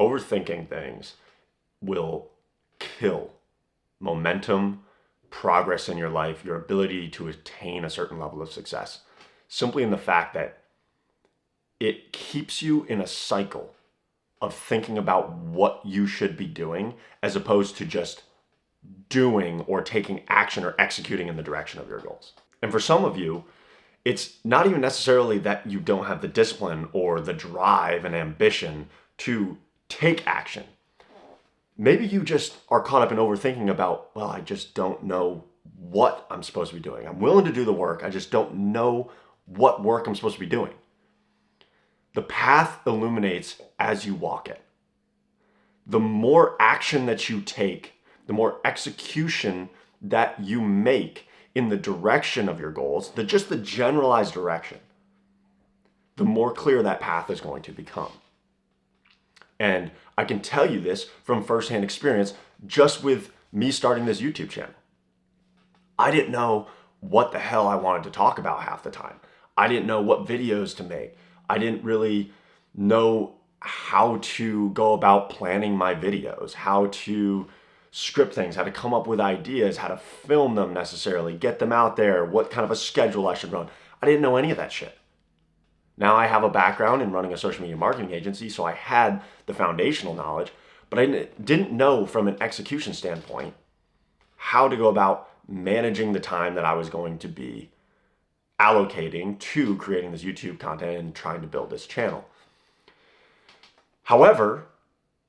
Overthinking things will kill momentum, progress in your life, your ability to attain a certain level of success, simply in the fact that it keeps you in a cycle of thinking about what you should be doing as opposed to just doing or taking action or executing in the direction of your goals. And for some of you, it's not even necessarily that you don't have the discipline or the drive and ambition to take action. Maybe you just are caught up in overthinking about, well, I just don't know what I'm supposed to be doing. I'm willing to do the work. I just don't know what work I'm supposed to be doing. The path illuminates as you walk it. The more action that you take, the more execution that you make in the direction of your goals, just the generalized direction, the more clear that path is going to become. And I can tell you this from firsthand experience, just with me starting this YouTube channel. I didn't know what the hell I wanted to talk about half the time. I didn't know what videos to make. I didn't really know how to go about planning my videos, how to script things, how to come up with ideas, how to film them necessarily, get them out there, what kind of a schedule I should run. I didn't know any of that shit. Now I have a background in running a social media marketing agency, so I had the foundational knowledge, but I didn't know from an execution standpoint how to go about managing the time that I was going to be allocating to creating this YouTube content and trying to build this channel. However,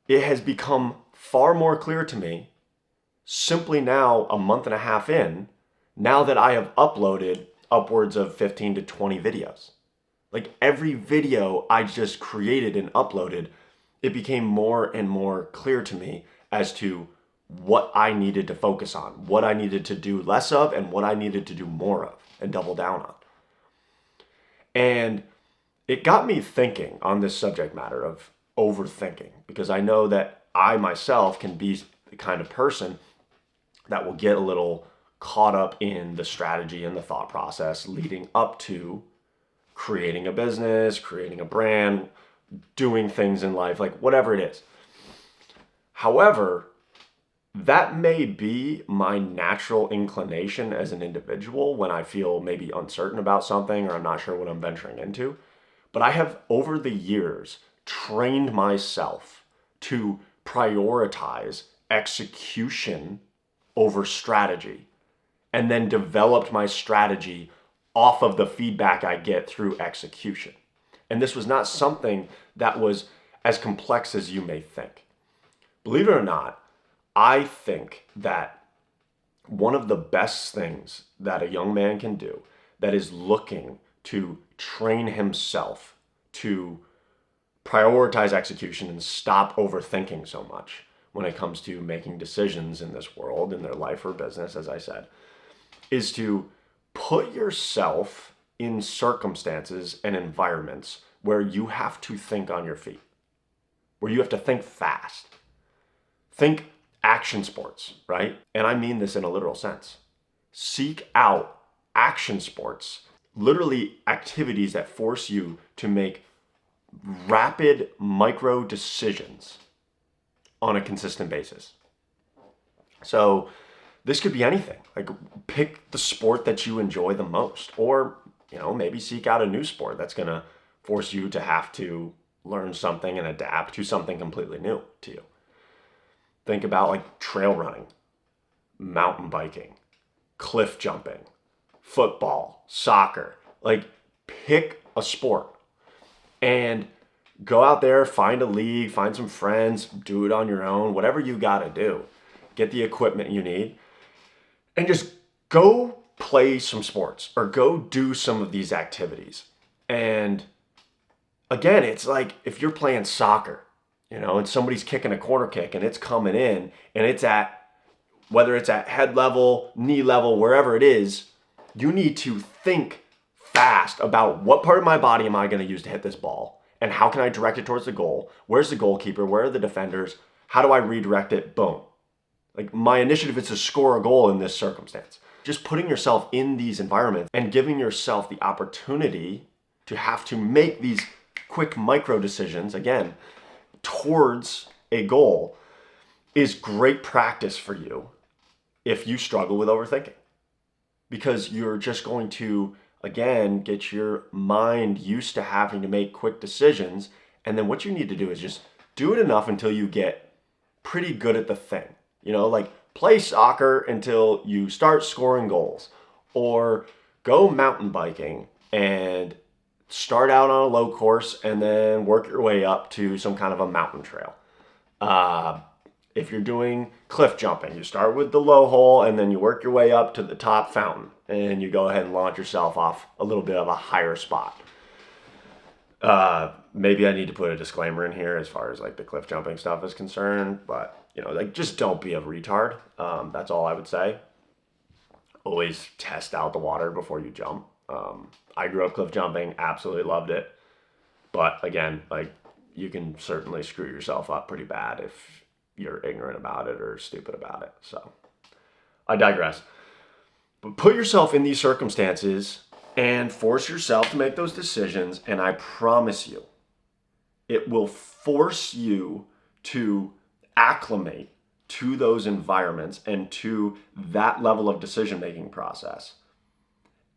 it has become far more clear to me simply now, a month and a half in, now that I have uploaded upwards of 15 to 20 videos. Like every video I just created and uploaded, it became more and more clear to me as to what I needed to focus on, what I needed to do less of, and what I needed to do more of and double down on. And it got me thinking on this subject matter of overthinking, because I know that I myself can be the kind of person that will get a little caught up in the strategy and the thought process leading up to creating a business, creating a brand, doing things in life, like whatever it is. However, that may be my natural inclination as an individual when I feel maybe uncertain about something or I'm not sure what I'm venturing into. But I have, over the years, trained myself to prioritize execution over strategy, and then developed my strategy off of the feedback I get through execution. And this was not something that was as complex as you may think. Believe it or not, I think that one of the best things that a young man can do that is looking to train himself to prioritize execution and stop overthinking so much when it comes to making decisions in this world, in their life or business, as I said, is to put yourself in circumstances and environments where you have to think on your feet, where you have to think fast. Think action sports, right? And I mean this in a literal sense. Seek out action sports, literally activities that force you to make rapid micro decisions on a consistent basis. So this could be anything. Like pick the sport that you enjoy the most, or maybe seek out a new sport that's going to force you to have to learn something and adapt to something completely new to you. Think about like trail running, mountain biking, cliff jumping, football, soccer. Like pick a sport and go out there, find a league, find some friends, do it on your own, whatever you got to do. Get the equipment you need and just go play some sports or go do some of these activities. And again, it's like if you're playing soccer, and somebody's kicking a corner kick and it's coming in and it's at, whether it's at head level, knee level, wherever it is, you need to think fast about what part of my body am I going to use to hit this ball and how can I direct it towards the goal? Where's the goalkeeper? Where are the defenders? How do I redirect it? Boom. Like my initiative is to score a goal in this circumstance. Just putting yourself in these environments and giving yourself the opportunity to have to make these quick micro decisions, again, towards a goal is great practice for you if you struggle with overthinking. Because you're just going to, again, get your mind used to having to make quick decisions. And then what you need to do is just do it enough until you get pretty good at the thing. You know, like play soccer until you start scoring goals, or go mountain biking and start out on a low course and then work your way up to some kind of a mountain trail. If you're doing cliff jumping, you start with the low hole and then you work your way up to the top fountain and you go ahead and launch yourself off a little bit of a higher spot. Maybe I need to put a disclaimer in here as far as like the cliff jumping stuff is concerned, but you know, like just don't be a retard. That's all I would say. Always test out the water before you jump. I grew up cliff jumping, absolutely loved it. But again, like you can certainly screw yourself up pretty bad if you're ignorant about it or stupid about it. So I digress. But put yourself in these circumstances and force yourself to make those decisions. And I promise you, it will force you to acclimate to those environments and to that level of decision-making process.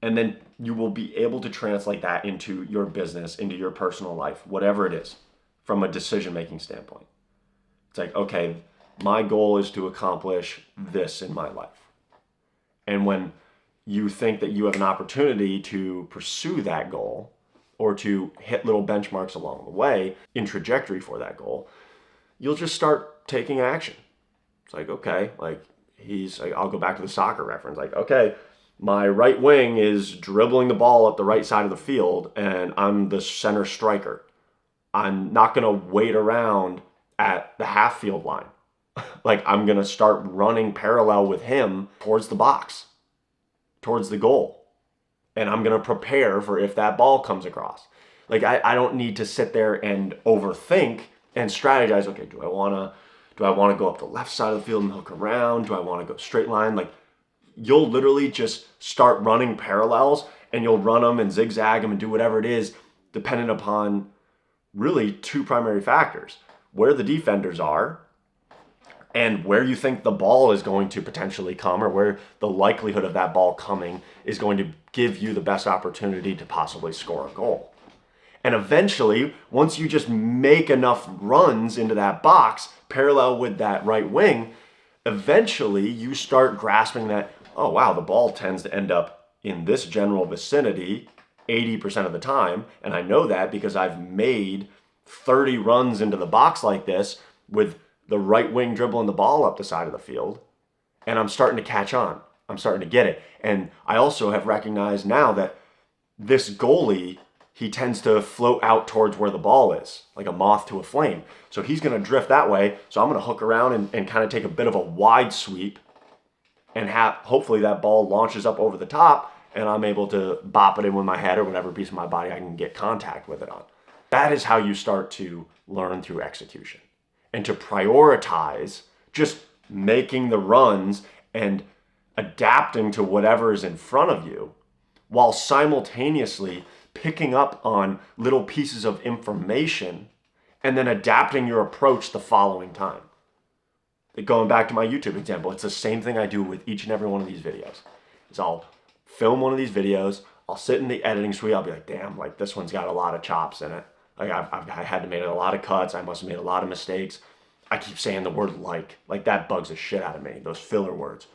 And then you will be able to translate that into your business, into your personal life, whatever it is, from a decision-making standpoint. It's like, okay, my goal is to accomplish this in my life. And when you think that you have an opportunity to pursue that goal or to hit little benchmarks along the way in trajectory for that goal, you'll just start taking action. It's like, okay, I'll go back to the soccer reference. Like, okay, my right wing is dribbling the ball up the right side of the field and I'm the center striker. I'm not going to wait around at the half field line. Like, I'm going to start running parallel with him towards the box, towards the goal. And I'm going to prepare for if that ball comes across. Like, I don't need to sit there and overthink and strategize. Okay, do I want to go up the left side of the field and hook around? Do I want to go straight line? Like, you'll literally just start running parallels and you'll run them and zigzag them and do whatever it is, dependent upon really two primary factors: where the defenders are and where you think the ball is going to potentially come, or where the likelihood of that ball coming is going to give you the best opportunity to possibly score a goal. And eventually, once you just make enough runs into that box parallel with that right wing, eventually you start grasping that, oh wow, the ball tends to end up in this general vicinity 80% of the time. And I know that because I've made 30 runs into the box like this with the right wing dribbling the ball up the side of the field. And I'm starting to catch on. I'm starting to get it. And I also have recognized now that this goalie, he tends to float out towards where the ball is, like a moth to a flame. So he's going to drift that way. So I'm going to hook around and kind of take a bit of a wide sweep and hopefully that ball launches up over the top and I'm able to bop it in with my head or whatever piece of my body I can get contact with it on. That is how you start to learn through execution and to prioritize just making the runs and adapting to whatever is in front of you while simultaneously picking up on little pieces of information and then adapting your approach the following time. Going back to my YouTube example, it's the same thing I do with each and every one of these videos. Is I'll film one of these videos, I'll sit in the editing suite, I'll be like, damn, like this one's got a lot of chops in it. Like I had to make a lot of cuts, I must have made a lot of mistakes. I keep saying the word like that bugs the shit out of me, those filler words.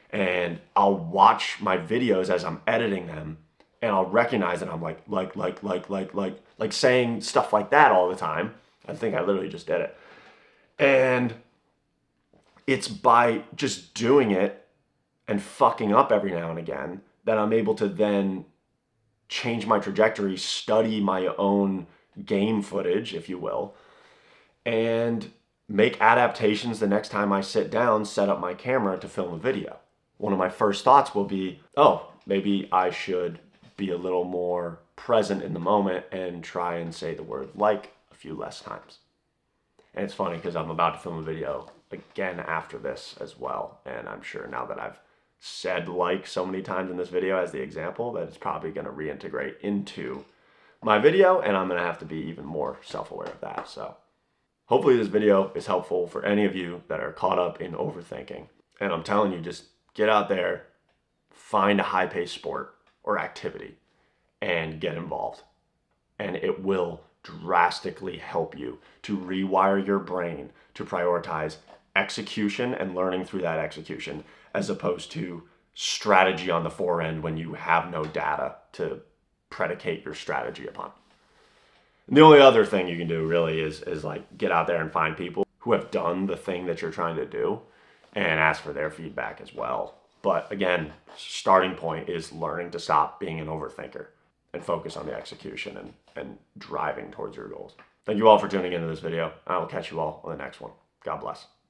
And I'll watch my videos as I'm editing them and I'll recognize that I'm like saying stuff like that all the time. I think I literally just did it. And it's by just doing it and fucking up every now and again that I'm able to then change my trajectory, study my own game footage, if you will, and make adaptations the next time I sit down, set up my camera to film a video. One of my first thoughts will be, oh, maybe I should be a little more present in the moment and try and say the word like a few less times. And it's funny because I'm about to film a video again after this as well. And I'm sure now that I've said like so many times in this video as the example that it's probably going to reintegrate into my video, and I'm going to have to be even more self-aware of that. So Hopefully this video is helpful for any of you that are caught up in overthinking. And I'm telling you, just get out there, find a high-paced sport or activity, and get involved. And it will drastically help you to rewire your brain to prioritize execution and learning through that execution, as opposed to strategy on the forend when you have no data to predicate your strategy upon. And the only other thing you can do really is like get out there and find people who have done the thing that you're trying to do and ask for their feedback as well. But again, starting point is learning to stop being an overthinker and focus on the execution and driving towards your goals. Thank you all for tuning into this video. I will catch you all on the next one. God bless.